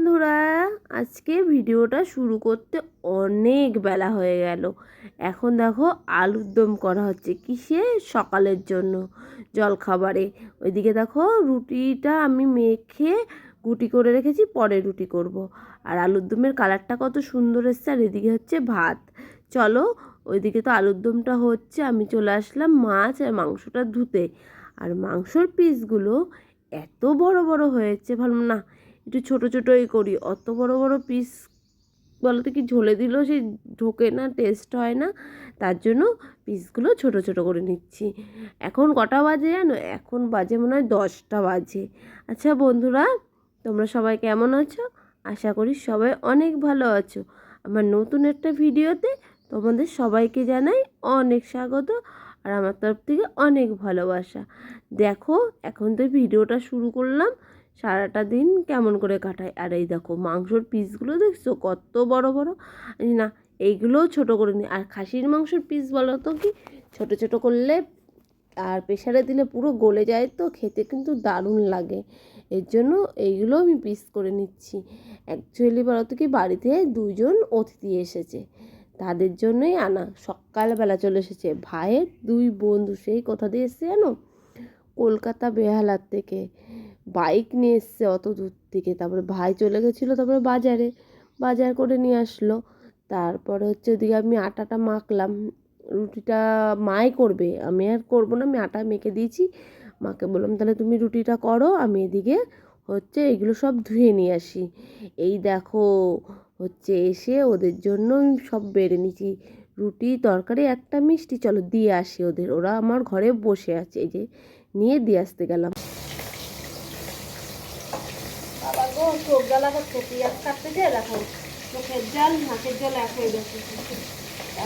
বন্ধুরা, আজকে ভিডিওটা শুরু করতে অনেক বেলা হয়ে গেল। এখন দেখো আলুর দম করা হচ্ছে কিসে, সকালের জন্য জলখাবারে। ওইদিকে দেখো রুটিটা আমি মেখে গুটি করে রেখেছি, পরে রুটি করব। আর আলুর দমের কালারটা কত সুন্দর এসছে। আর এদিকে হচ্ছে ভাত। চলো, ওইদিকে তো আলুর দমটা হচ্ছে, আমি চলে আসলাম মাছ আর মাংসটা ধুতে। আর মাংসর পিসগুলো এত বড় বড় হয়েছে, ভাবলাম না একটু ছোটো ছোটোই করি। অত বড় বড় পিস বলতে কি ঝোলে দিলেও সেই ঢোকে না, টেস্ট হয় না। তার জন্য পিসগুলো ছোট ছোট করে নিচ্ছি। এখন কটা বাজে জানো? এখন বাজে মনে হয় 10টা বাজে। আচ্ছা বন্ধুরা, তোমরা সবাই কেমন আছো? আশা করি সবাই অনেক ভালো আছো। আমার নতুন একটা ভিডিওতে তোমাদের সবাইকে জানাই অনেক স্বাগত। আর আমার তরফ থেকে অনেক ভালোবাসা। দেখো, এখন তো ভিডিওটা শুরু করলাম, সারাটা দিন কেমন করে কাটাই। আর এই দেখো মাংসর পিসগুলো দেখছো কত বড় বড়। না, এইগুলোও ছোটো করে নিই। আর খাসির মাংসর পিস বলো তো কি, ছোটো ছোটো করলে আর প্রেশারে দিলে পুরো গলে যায়, তো খেতে কিন্তু দারুণ লাগে। এর জন্য এইগুলো আমি পিস করে নিচ্ছি। অ্যাকচুয়ালি বলো তো কি, বাড়িতে 2জন অতিথি এসেছে, তাদের জন্যই আনা। সকালবেলা চলে এসেছে ভাইয়ের 2 বন্ধু, সেই কোথা দিয়ে এসছে জানো? কলকাতা বেহালার থেকে বাইক নিয়ে এসছে অত দূর থেকে। তারপরে ভাই চলে গেছিলো, তারপরে বাজার করে নিয়ে আসলো। তারপরে হচ্ছে ওদিকে আমি আটাটা মাখলাম। রুটিটা মাই করবে, আমি আর করবো না। আমি আটা মেখে দিয়েছি, মাকে বললাম তাহলে তুমি রুটিটা করো, আমি এদিকে হচ্ছে এগুলো সব ধুয়ে নিয়ে আসি। এই দেখো হচ্ছে এসে ওদের জন্য আমি সব বেড়ে নিচ্ছি, রুটি তরকারি একটা মিষ্টি। চলো দিয়ে আসি ওদের, ওরা আমার ঘরে বসে আছে। এই যে নিয়ে দিয়ে আসতে গেলাম। বাবা গো, চোখ জ্বালা করছে, পেঁয়াজ কাটতে যায় দেখো, চোখের জল নাকের জল এক হয়ে গেছে,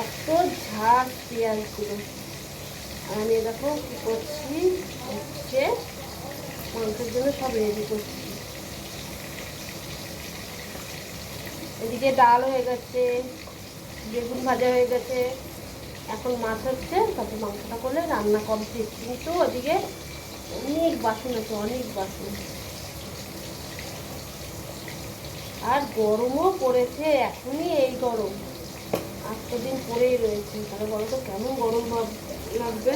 এত ঝাঁজ পেঁয়াজগুলো। আর আমি দেখো কী করছি, হচ্ছে মাংসের জন্য সব রেডি করছি। এদিকে ডাল হয়ে গেছে, বেগুন ভাজা হয়ে গেছে, এখন মাছ হচ্ছে, তারপর মাংসটা করলে রান্না কমপ্লিট। কিন্তু ওদিকে অনেক বাসন আছে, অনেক বাসন। আর গরমও পড়েছে, এখনই এই গরম, 8 দিন পরেই রয়েছে। তাহলে বলো তো কেমন গরম লাগবে।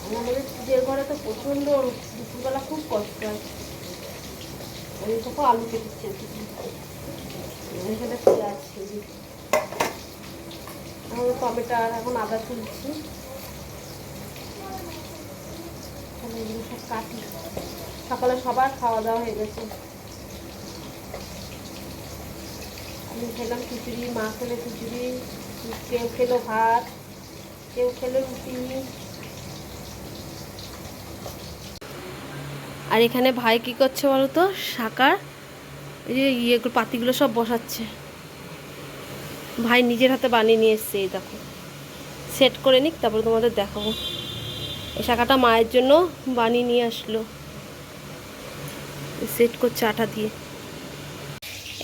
আমাদের নিজের ঘরে তো প্রচণ্ড দুপুরবেলা খুব কষ্ট হয়। আমি তো আলু কেটেছি, এখানে পেঁয়াজ, এখন টমেটো আর এখন আদা তুলছি, এগুলো সব কাটি। সকালে সবার খাওয়া দাওয়া হয়ে গেছে। আমি খেলাম খিচুড়ি, মা খেলে খিচুড়ি, কেউ খেলো ভাত, কেউ খেলো রুটি। আর এখানে ভাই কি করছে বলো তো, শাকার এই যে ইয়েগুলো পাতিগুলো সব বসাচ্ছে। ভাই নিজের হাতে বানিয়ে নিয়ে এসছে, এই দেখো। সেট করে নিক, তারপরে তোমাদের দেখাবো। এই শাকাটা মায়ের জন্য বানিয়ে নিয়ে আসলো, সেট করছে আঠা দিয়ে।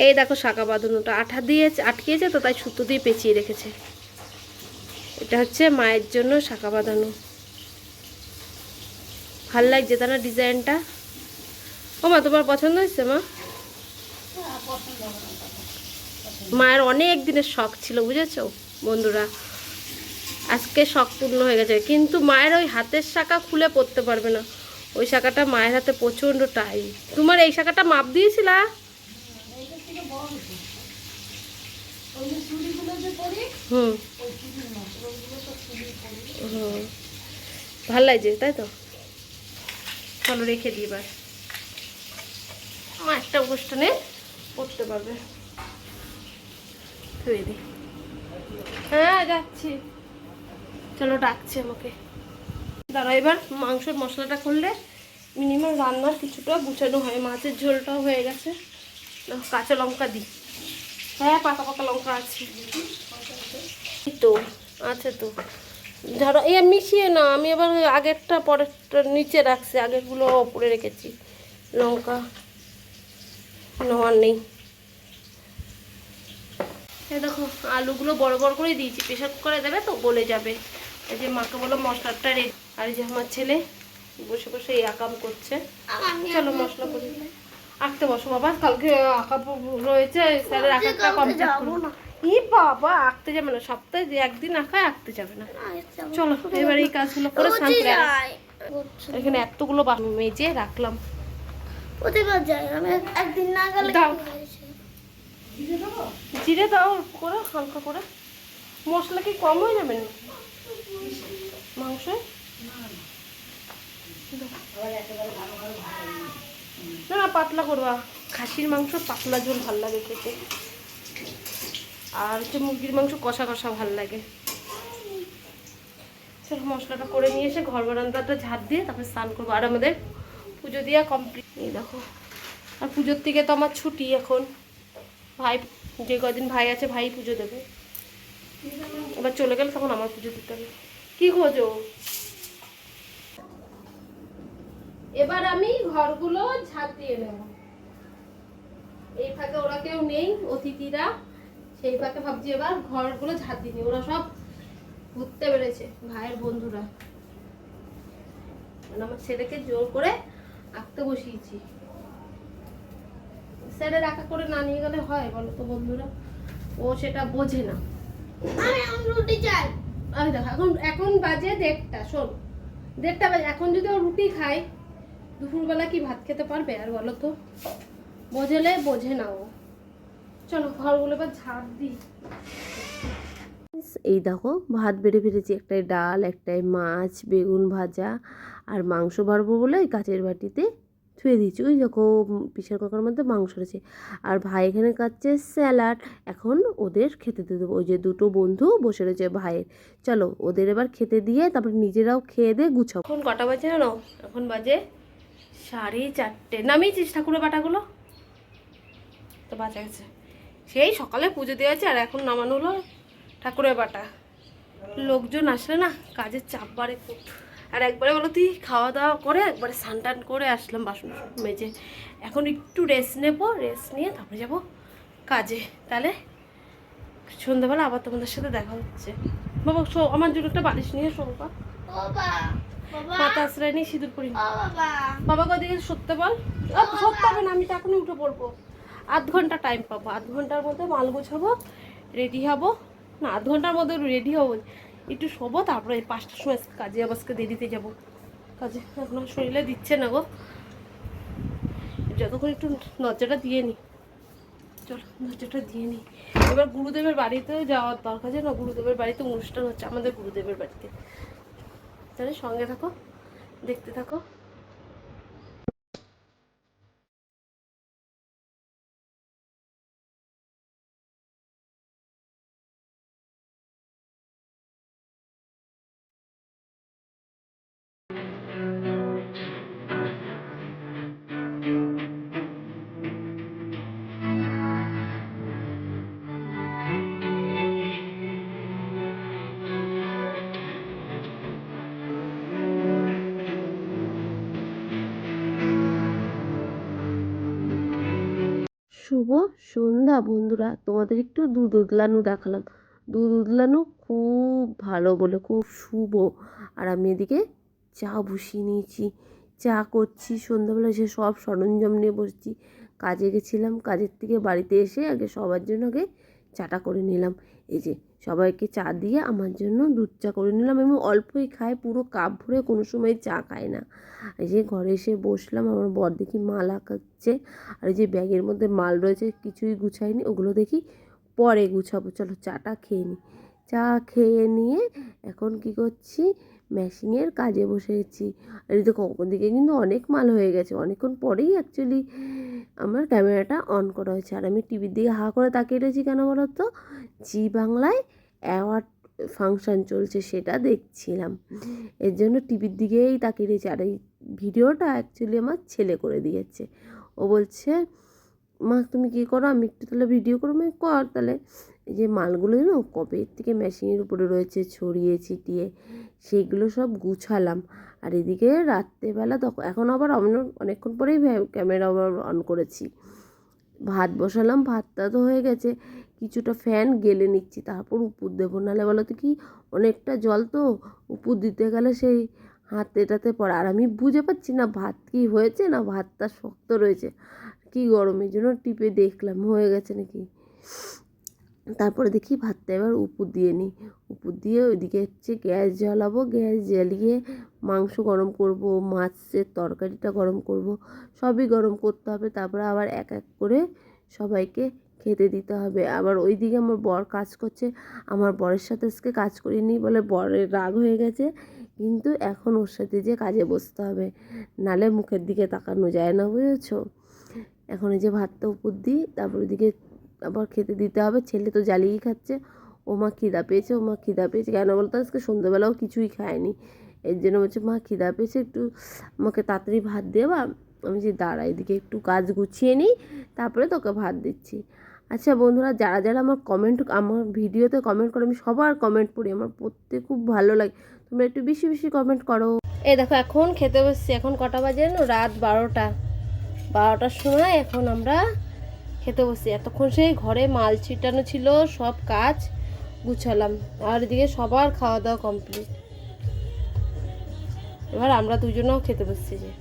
এই দেখো শাকা বাঁধানোটা আঠা দিয়ে আটকিয়েছে, তো তাই সুতো দিয়ে পেঁচিয়ে রেখেছে। এটা হচ্ছে মায়ের জন্য শাকা বাঁধানো। ভাল লাগছে তার ডিজাইনটা। ও মা, তোমার পছন্দ হয়েছে মা? মায়ের অনেক দিনের শখ ছিল, বুঝেছো বন্ধুরা, আজকে শখ পূর্ণ হয়ে গেছে। কিন্তু মায়ের ওই হাতের শাকা খুলে পরতে পারবে না, ওই শাকাটা মায়ের হাতে প্রচণ্ড টাইট। তোমার এই শাকাটা মাপ দিয়েছিলা? হুম হুম, ভাল লাগছে তাই তো। চলো রেখে দিই, এবার মা একটা অনুষ্ঠানে পড়তে পারবে। হ্যাঁ যাচ্ছি, চলো ডাকছে আমাকে। দাঁড়া, এবার মাংসের মশলাটা করলে মিনিমাম রান্নার কিছুটা গুছানো হয়। মাছের ঝোলটাও হয়ে গেছে, কাঁচা লঙ্কা দিই। হ্যাঁ, পাকা পাকা লঙ্কা আছে তো, আছে তো। ধরো এই মিশিয়ে না, আমি আবার আগেরটা পরেরটা নিচে রাখছি, আগেরগুলো ওপরে রেখেছি। লঙ্কা নেওয়ার নেই। এই দেখো আলুগুলো বড় বড় করে দিয়েছি, প্রেশার কুকারে দেবে তো গলে যাবে। এই যে মাকে বলো মশলাটা রেডি। আর এই যে আমার ছেলে বসে বসে এই আকাম করছে। চলো মশলা করি। আঁকতে বসো বাবা, কালকে আঁকা রয়েছে, স্যারের আঁকাটা কমপ্লিট করবো না। ই বাবা, আঁকতে যাবে না, সপ্তাহে যে একদিন আঁকায়, আঁকতে যাবে না। চলো এবার এই কাজগুলো করে শান্ত করে। এখানে এতগুলো মেজে রাখলাম, প্রতিবার যাই আমি, একদিন না গেলে দাও জিরে দাও করে হালকা করে। মশলা কি কম হয়ে যাবে না মাংস? না না, পাতলা করবা, খাসির মাংস পাতলা ঝোল ভাল লাগে খেতে, আর হচ্ছে মুরগির মাংস কষা কষা ভাল লাগে। চলো মশলাটা করে নিয়ে এসে ঘর বারান্দাটা ঝাড় দিয়ে তারপরে স্নান করবো। আর আমাদের পুজো দেওয়া কমপ্লিট, এই দেখো। আর পুজোর থেকে তো আমার ছুটি এখন, ভাই যে কদিন ভাই আছে ভাই পুজো দেবে, এবার চলে গেলে তখন আমার পুজো দিতে হবে। কি খোঁজো? এবার আমি ঘরগুলো ঝাড় দিয়ে নেব। এই ফাঁকে ওরা কেউ নেই, অতিথিরা, সেই ফাঁকে ভাবছি এবার ঘরগুলো ঝাড় দিয়ে নি। ওরা সব ঘুরতে বেড়েছে, ভাইয়ের বন্ধুরা, মানে আমার ছেলেকে জোর করে আঁকতে বসিয়েছি। স্যারের আঁকা করে না নিয়ে গেলে হয় বলো তো বন্ধুরা? ও সেটা বোঝে না। আমি রুটি চাই। আমি দেখো এখন এখন বাজে 1:30, শোন 1:30 বাজে। এখন যদি ও রুটি খায়, দুপুরবেলা কি ভাত খেতে পারবে আর বলো তো? বোঝেলে বোঝে না ও। চলো ঘরগুলো এবার ঝাড় দিই। এই দেখো ভাত বেড়ে ফেলেছি, একটাই ডাল, একটাই মাছ, বেগুন ভাজা আর মাংস বাড়বো বলে ওই কাচের বাটিতে ধুয়ে দিচ্ছি। ওই দেখো প্রেসার কুকারের মধ্যে মাংস রয়েছে। আর ভাই এখানে কাটছে স্যালাড, এখন ওদের খেতে দিয়ে দেবো। ওই যে দুটো বন্ধু বসে রয়েছে ভাইয়ের, চলো ওদের এবার খেতে দিয়ে তারপর নিজেরাও খেয়ে দিয়ে গুছাবো। এখন কটা বাজে জানো? এখন বাজে 4:30। নামিয়েছিস ঠাকুরের বাটাগুলো? তো বাঁচা গেছে, সেই সকালে পুজো দেওয়া আছে আর এখন নামানো হলো ঠাকুরের বাটা। লোকজন আসলে না কাজের চাপ বাড়ে খুব। আর একবারে বলো তুই খাওয়া দাওয়া করে একবারে স্নান টান করে আসলাম, বাসন মেজে, এখন একটু রেস্ট নেবো, রেস্ট নিয়ে তারপরে যাবো কাজে। তাহলে সন্ধ্যাবেলা আবার তোমাদের সাথে দেখা হচ্ছে। বাবা শো, আমার জন্য একটা বালিশ নিয়ে শো বাবা, মাথা আশ্রয় নিয়ে সিঁদুর পরি। বাবা কদিকে সত্যি বল, সত্যি হবে না, আমি তো এখনই উঠে পড়বো। 8 ঘন্টা টাইম পাবো, 8 ঘন্টার মধ্যে মাল গোছাবো, রেডি হবো। না 8 ঘন্টার মধ্যে রেডি হবো, একটু শোবো, তারপরে 5টার সময় কাজে আবাসকে দেরিতে যাবো কাজে। এখন শরীরে দিচ্ছে না গো, যতক্ষণ একটু নজরটা দিয়ে নিই। চলো নজরটা দিয়ে নিই। এবার গুরুদেবের বাড়িতেও যাওয়ার দরকার, যে না গুরুদেবের বাড়িতে অনুষ্ঠান হচ্ছে, আমাদের গুরুদেবের বাড়িতে। তাহলে সঙ্গে থাকো, দেখতে থাকো। শুভ সন্ধ্যা বন্ধুরা, তোমাদের একটু দুধ উতলানো দেখালাম। দুধ উতলানো খুব ভালো বলে, খুব শুভ। আর আমি এদিকে চা বসিয়ে নিয়েছি, চা করছি। সন্ধ্যাবেলা এসে সব সরঞ্জাম নিয়ে বসছি। কাজে গেছিলাম, কাজের থেকে বাড়িতে এসে আগে সবার জন্য আগে চাটা করে নিলাম। এই যে সবাইকে চা দিয়ে আমার জন্য দুধ চা করে নিলাম। আমি অল্পই খাই, পুরো কাপ ভরে কোনো সময় চা খাই না। এই যে ঘরে এসে বসলাম, আমার বর দেখি মাল আঁকাচ্ছে, আর এই যে ব্যাগের মধ্যে মাল রয়েছে কিছুই গুছাইনি, ওগুলো দেখি পরে গুছাবো। চলো চাটা খেয়ে নিই। চা খেয়ে নিয়ে এখন কি করছি, মেশিনের কাজে বসেছি। আর এই দেখো ওদিকে কিন্তু অনেক মাল হয়ে গেছে, অনেকক্ষণ পরেই অ্যাকচুয়ালি আমার ক্যামেরাটা অন করা হয়েছে। আর আমি টিভির দিকে হা করে তাকিয়ে রয়েছি কেন বলো তো? জি বাংলায় অ্যাওয়ার্ড ফাংশান চলছে, সেটা দেখছিলাম, এর জন্য টিভির দিকেই তাকিয়ে রয়েছে। আর এই ভিডিওটা অ্যাকচুয়ালি আমার ছেলে করে দিয়েছে। ও বলছে মা তুমি কী করো, আমি একটু তাহলে ভিডিও করো। আমি কর তাহলে। এই যে মালগুলো যেন কবে থেকে মেশিনের উপরে রয়েছে ছড়িয়ে ছিটিয়ে, সেইগুলো সব গুছালাম। আর এদিকে রাত্রেবেলা তখন এখন আবার অনেকক্ষণ পরেই ক্যামেরা আবার অন করেছি। ভাত বসালাম, ভাতটা তো হয়ে গেছে, কিছুটা ফ্যান গেলে নিচ্ছি, তারপর উপুর দেবো। নাহলে বলো তো কি, অনেকটা জল তো, উপুর দিতে গেলে সেই হাতেটাতে পড়ে। আর আমি বুঝে পাচ্ছি না ভাত কি হয়েছে না ভাতটা শক্ত রয়েছে। কি গরম, এই জন্য টিপে দেখলাম হয়ে গেছে নাকি। তারপরে দেখি ভাতটা এবার উপর দিয়ে নিই, উপর দিয়ে ওইদিকে হচ্ছে গ্যাস জ্বালাবো, গ্যাস জ্বালিয়ে মাংস গরম করব, মাছের তরকারিটা গরম করব, সবই গরম করতে হবে। তারপরে আবার এক এক করে সবাইকে খেতে দিতে হবে। আবার ওইদিকে আমার বর কাজ করছে, আমার বরের সাথে আজকে কাজ করিনি বলে বরের রাগ হয়ে গেছে, কিন্তু এখন ওর সাথে যে কাজে বসতে হবে, নালে মুখের দিকে তাকানো যায় না, বুঝেছো। এখন এই যে ভাতটা উপর দিই, তারপর ওইদিকে আবার খেতে দিতে হবে। ছেলে তো জ্বালিয়েই খাচ্ছে, ও মা খিদা পেয়েছে, ও মা খিদা পেয়েছে, কেন বলতো আজকে সন্ধ্যেবেলাও কিছুই খায়নি। এর জন্য বলছে মা খিদা পেয়েছে, একটু আমাকে তাড়াতাড়ি ভাত দেবা। আমি যে দাঁড়া, এদিকে একটু কাজ গুছিয়ে নিই, তারপরে তোকে ভাত দিচ্ছি। আচ্ছা বন্ধুরা, যারা যারা আমার ভিডিওতে কমেন্ট করে, আমি সবার কমেন্ট পড়ি, আমার পড়তে খুব ভালো লাগে, তোমরা একটু বেশি বেশি কমেন্ট করো। এই দেখো এখন খেতে বসছি, এখন কটা বাজে জানো? রাত 12টার সময় এখন আমরা খেতে বসছি। এতক্ষণ সেই ঘরে মাল ছিটানো ছিল, সব কাজ গুছালাম, আর এদিকে সবার খাওয়া দাওয়া কমপ্লিট। এবার আমরা দুজনেও খেতে বসছি, যে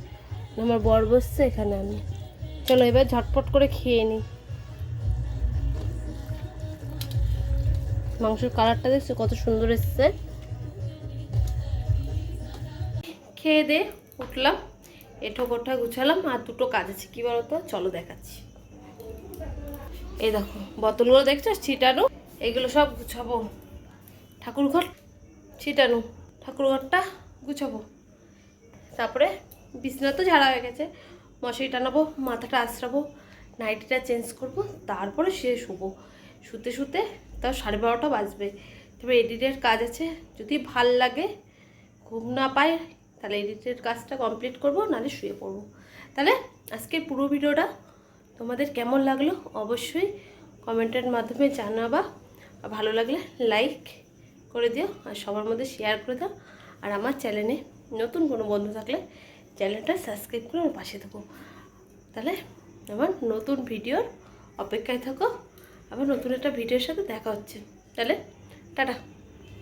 আমার বর বসছে এখানে, আমি। চলো এবার ঝটপট করে খেয়ে নিই। মাংসের কালারটা দেখছো কত সুন্দর এসছে। খেয়ে দে উঠলাম, এঁঠো কোঠা গুছালাম, আর দুটো কাজ আছে, কী বলতো, চলো দেখাচ্ছি। এই দেখো বোতলগুলো দেখছো ছিটানো, এগুলো সব গুছাবো। ঠাকুরঘর ছিটানো, ঠাকুরঘরটা গুছাবো। তারপরে বিছানা তো ঝাড়া হয়ে গেছে, মশারি টানাবো, মাথাটা আঁচড়াবো, নাইটিটা চেঞ্জ করব, তারপরে শুবো। শুতে শুতে তাও 12:30 বাজবে। তবে এডিটের কাজ আছে, যদি ভাল লাগে, ঘুম না পাই, তাহলে এডিটের কাজটা কমপ্লিট করব, নাহলে শুয়ে পড়বো। তাহলে আজকের পুরো ভিডিওটা তোমাদের কেমন লাগলো অবশ্যই কমেন্টের মাধ্যমে জানাবা। আর ভালো লাগলে লাইক করে দিও, আর সবার মধ্যে শেয়ার করে দাও। আর আমার চ্যানেলে নতুন কোনো বন্ধু থাকলে চ্যানেলটা সাবস্ক্রাইব করে আমার পাশে থাকো। তাহলে আমার নতুন ভিডিওর অপেক্ষায় থাকো, আবার নতুন একটা ভিডিওর সাথে দেখা হচ্ছে। তাহলে টাটা।